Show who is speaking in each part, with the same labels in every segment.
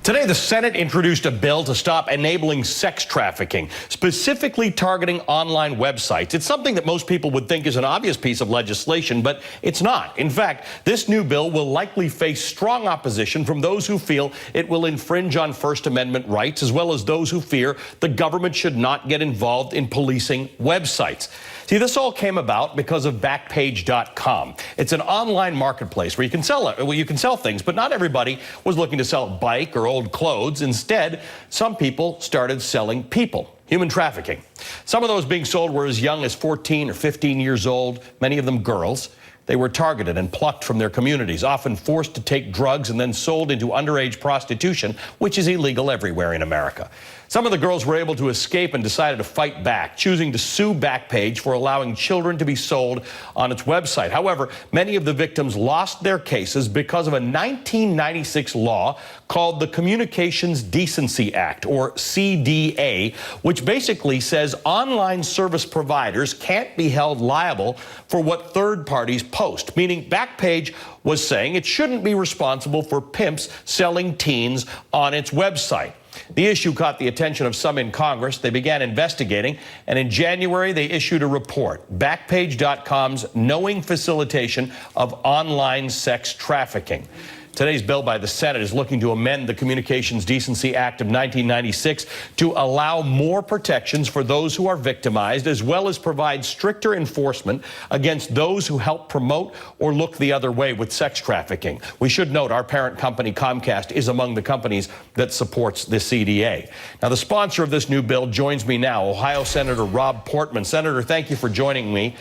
Speaker 1: Today, the Senate introduced a bill to stop enabling sex trafficking, specifically targeting online websites. It's something that most people would think is an obvious piece of legislation, but it's not. In fact, this new bill will likely face strong opposition from those who feel it will infringe on First Amendment rights, as well as those who fear the government should not get involved in policing websites. See, this all came about because of Backpage.com. It's an online marketplace where you can sell things, but not everybody was looking to sell a bike or old clothes. Instead, some people started selling people, human trafficking. Some of those being sold were as young as 14 or 15 years old, many of them girls. They were targeted and plucked from their communities, often forced to take drugs and then sold into underage prostitution, which is illegal everywhere in America. Some of the girls were able to escape and decided to fight back, choosing to sue Backpage for allowing children to be sold on its website. However, many of the victims lost their cases because of a 1996 law called the Communications Decency Act, or CDA, which basically says online service providers can't be held liable for what third parties post, meaning Backpage was saying it shouldn't be responsible for pimps selling teens on its website. The issue caught the attention of some in Congress. They began investigating, and in January, they issued a report, Backpage.com's Knowing Facilitation of Online Sex Trafficking. Today's bill by the Senate is looking to amend the Communications Decency Act of 1996 to allow more protections for those who are victimized, as well as provide stricter enforcement against those who help promote or look the other way with sex trafficking. We should note our parent company, Comcast, is among the companies that supports the CDA. Now, the sponsor of this new bill joins me now, Ohio Senator Rob Portman. Senator, thank you for joining me.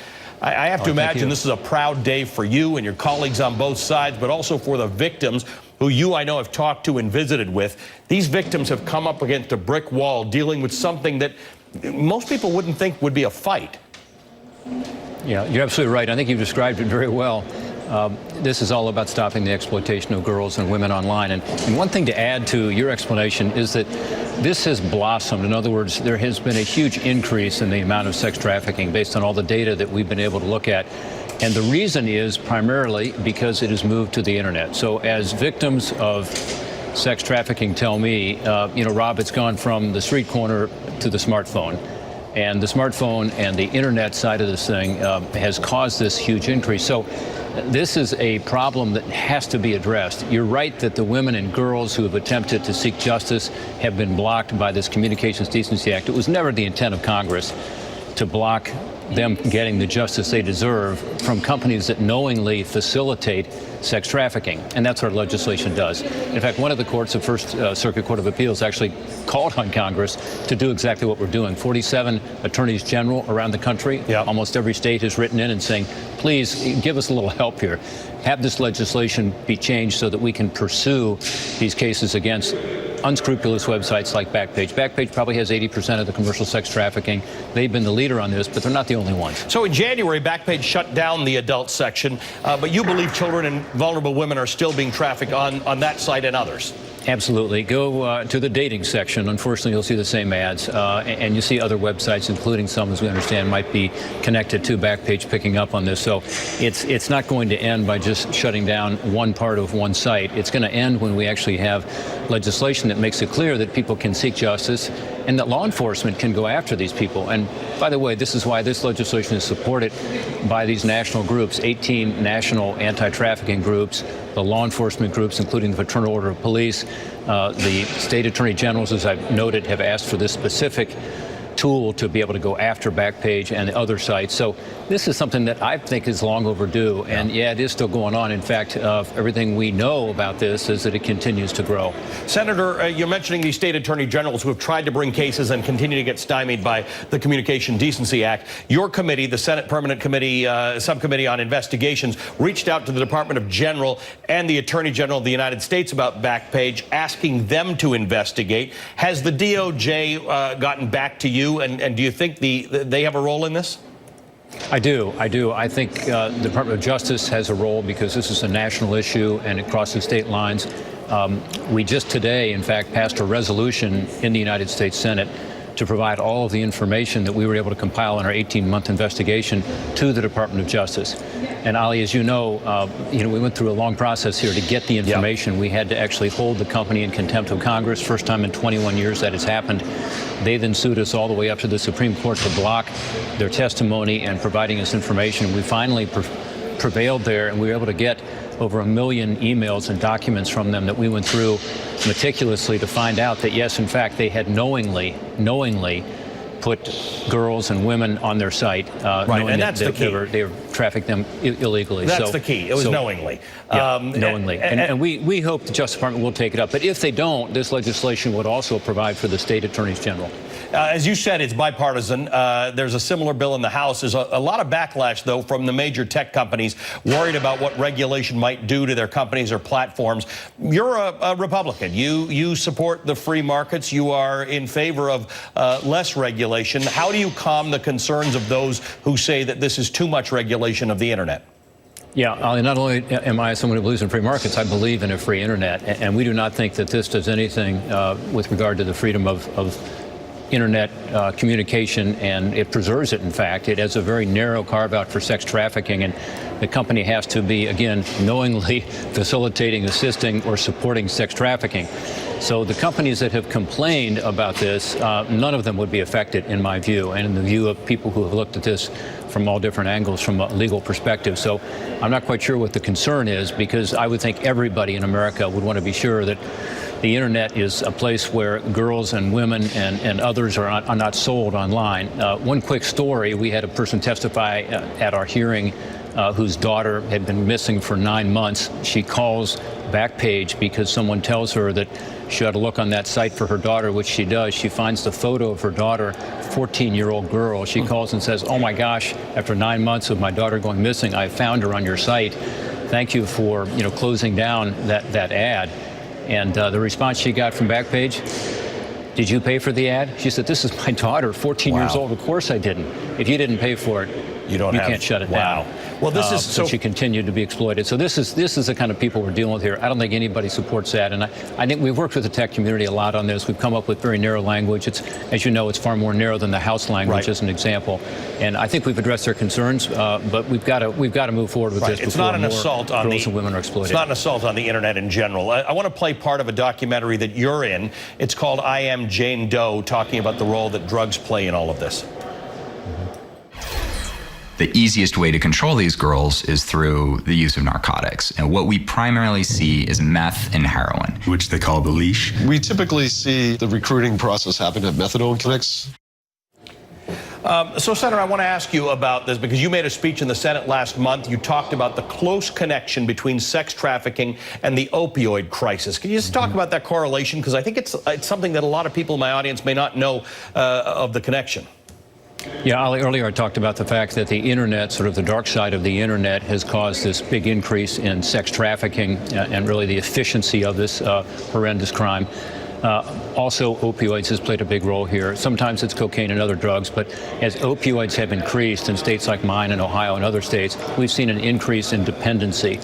Speaker 1: I have to imagine this is a proud day for you and your colleagues on both sides, but also for the victims who you, I know, have talked to and visited with. These victims have come up against a brick wall dealing with something that most people wouldn't think would be a fight.
Speaker 2: Yeah, you're absolutely right. I think you've described it very well. This is all about stopping the exploitation of girls and women online. And one thing to add to your explanation is that this has blossomed. In other words, there has been a huge increase in the amount of sex trafficking based on all the data that we've been able to look at. And the reason is primarily because it has moved to the internet. So as victims of sex trafficking tell me, Rob, it's gone from the street corner to the smartphone. And the smartphone and the internet side of this thing has caused this huge increase. So this is a problem that has to be addressed. You're right that the women and girls who have attempted to seek justice have been blocked by this Communications Decency Act. It was never the intent of Congress to block them getting the justice they deserve from companies that knowingly facilitate sex trafficking. And that's what our legislation does. In fact, one of the courts, the First Circuit Court of Appeals, actually called on Congress to do exactly what we're doing. 47 attorneys general around the country, almost every state has written in and saying, please give us a little help here. Have this legislation be changed so that we can pursue these cases against unscrupulous websites like Backpage. Backpage probably has 80% of the commercial sex trafficking. They've been the leader on this, but they're not the only ones.
Speaker 1: So in January, Backpage shut down the adult section, but you believe children and vulnerable women are still being trafficked on that site and others?
Speaker 2: Absolutely. Go to the dating section. Unfortunately, you'll see the same ads, and you see other websites, including some, as we understand, might be connected to Backpage picking up on this. So it's not going to end by just shutting down one part of one site. It's going to end when we actually have legislation that makes it clear that people can seek justice and that law enforcement can go after these people. And by the way, this is why this legislation is supported by these national groups, 18 national anti-trafficking groups, the law enforcement groups, including the Fraternal Order of Police. The state attorney generals, as I've noted, have asked for this specific tool to be able to go after Backpage and the other sites. So this is something that I think is long overdue. And yeah, it is still going on. In fact, everything we know about this is that it continues to grow.
Speaker 1: Senator, you're mentioning these state attorney generals who have tried to bring cases and continue to get stymied by the Communication Decency Act. Your committee, the Senate Permanent Committee, Subcommittee on Investigations, reached out to the Department of General and the Attorney General of the United States about Backpage, asking them to investigate. Has the DOJ gotten back to you? And do you think they have a role in this?
Speaker 2: I do. I think the Department of Justice has a role because this is a national issue and it crosses state lines. We just today, in fact, passed a resolution in the United States Senate to provide all of the information that we were able to compile in our 18-month investigation to the Department of Justice. And Ali, as you know, we went through a long process here to get the information. We had to actually hold the company in contempt of Congress, first time in 21 years that has happened. They then sued us all the way up to the Supreme Court to block their testimony and providing us information. We finally prevailed there, and we were able to get over 1 million emails and documents from them that we went through meticulously to find out that, yes, in fact, they had knowingly put girls and women on their site,
Speaker 1: right, and that's the key.
Speaker 2: They were trafficked them illegally.
Speaker 1: That's the key. It was knowingly.
Speaker 2: Yeah, knowingly. And we hope the Justice Department will take it up. But if they don't, this legislation would also provide for the state attorneys general.
Speaker 1: As you said, it's bipartisan. There's a similar bill in the House. There's a lot of backlash, though, from the major tech companies worried about what regulation might do to their companies or platforms. You're a Republican. You support the free markets. You are in favor of less regulation. How do you calm the concerns of those who say that this is too much regulation of the Internet?
Speaker 2: Yeah, Ali, not only am I someone who believes in free markets, I believe in a free Internet. And we do not think that this does anything with regard to the freedom of Internet communication, and it preserves it. In fact, it has a very narrow carve-out for sex trafficking, and the company has to be, again, knowingly facilitating, assisting, or supporting sex trafficking. So the companies that have complained about this, none of them would be affected, in my view, and in the view of people who have looked at this from all different angles from a legal perspective. So I'm not quite sure what the concern is, because I would think everybody in America would want to be sure that the Internet is a place where girls and women and others are not sold online. One quick story, we had a person testify at our hearing whose daughter had been missing for 9 months. She calls Backpage because someone tells her that she ought to look on that site for her daughter, which she does. She finds the photo of her daughter, 14-year-old girl. She calls and says, "Oh my gosh, after 9 months of my daughter going missing, I found her on your site. Thank you for closing down that ad." And the response she got from Backpage, "Did you pay for the ad?" She said, "This is my daughter, 14 years old. Of course I didn't. If you didn't pay for it, you can't shut it down."
Speaker 1: Well, this is
Speaker 2: so she continued to be exploited. So this is the kind of people we're dealing with here. I don't think anybody supports that, and I think we've worked with the tech community a lot on this. We've come up with very narrow language. It's, as you know, it's far more narrow than the House language, as an example. And I think we've addressed their concerns, but we've got to move forward with this.
Speaker 1: It's not an assault on
Speaker 2: girls and women are exploited.
Speaker 1: It's not an assault on the Internet in general. I want to play part of a documentary that you're in. It's called "I Am Jane Doe," talking about the role that drugs play in all of this.
Speaker 3: The easiest way to control these girls is through the use of narcotics. And what we primarily see is meth and heroin, which they call the leash.
Speaker 4: We typically see the recruiting process happen at methadone clinics.
Speaker 1: So, Senator, I want to ask you about this because you made a speech in the Senate last month. You talked about the close connection between sex trafficking and the opioid crisis. Can you just talk about that correlation? Because I think it's something that a lot of people in my audience may not know of the connection.
Speaker 2: Yeah, Ali, earlier I talked about the fact that the Internet, sort of the dark side of the Internet, has caused this big increase in sex trafficking and really the efficiency of this horrendous crime. Also, opioids has played a big role here. Sometimes it's cocaine and other drugs, but as opioids have increased in states like mine and Ohio and other states, we've seen an increase in dependency,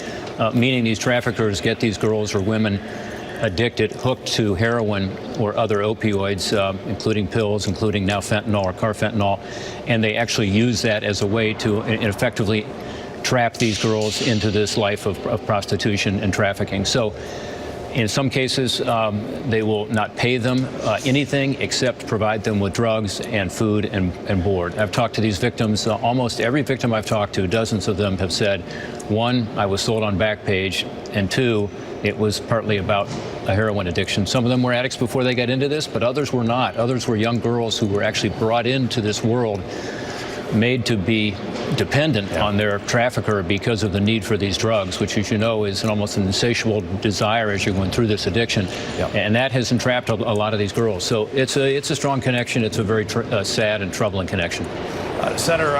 Speaker 2: meaning these traffickers get these girls or women addicted, hooked to heroin or other opioids, including pills, including now fentanyl or carfentanil, and they actually use that as a way to effectively trap these girls into this life of prostitution and trafficking. So in some cases, they will not pay them anything except provide them with drugs and food and board. I've talked to these victims. Almost every victim I've talked to, dozens of them have said, one, I was sold on Backpage, and two, it was partly about a heroin addiction. Some of them were addicts before they got into this, but others were not. Others were young girls who were actually brought into this world, made to be dependent on their trafficker because of the need for these drugs, which, as you know, is almost an insatiable desire as you're going through this addiction. And that has entrapped a lot of these girls. So it's a strong connection. It's a very sad and troubling connection.
Speaker 1: Senator,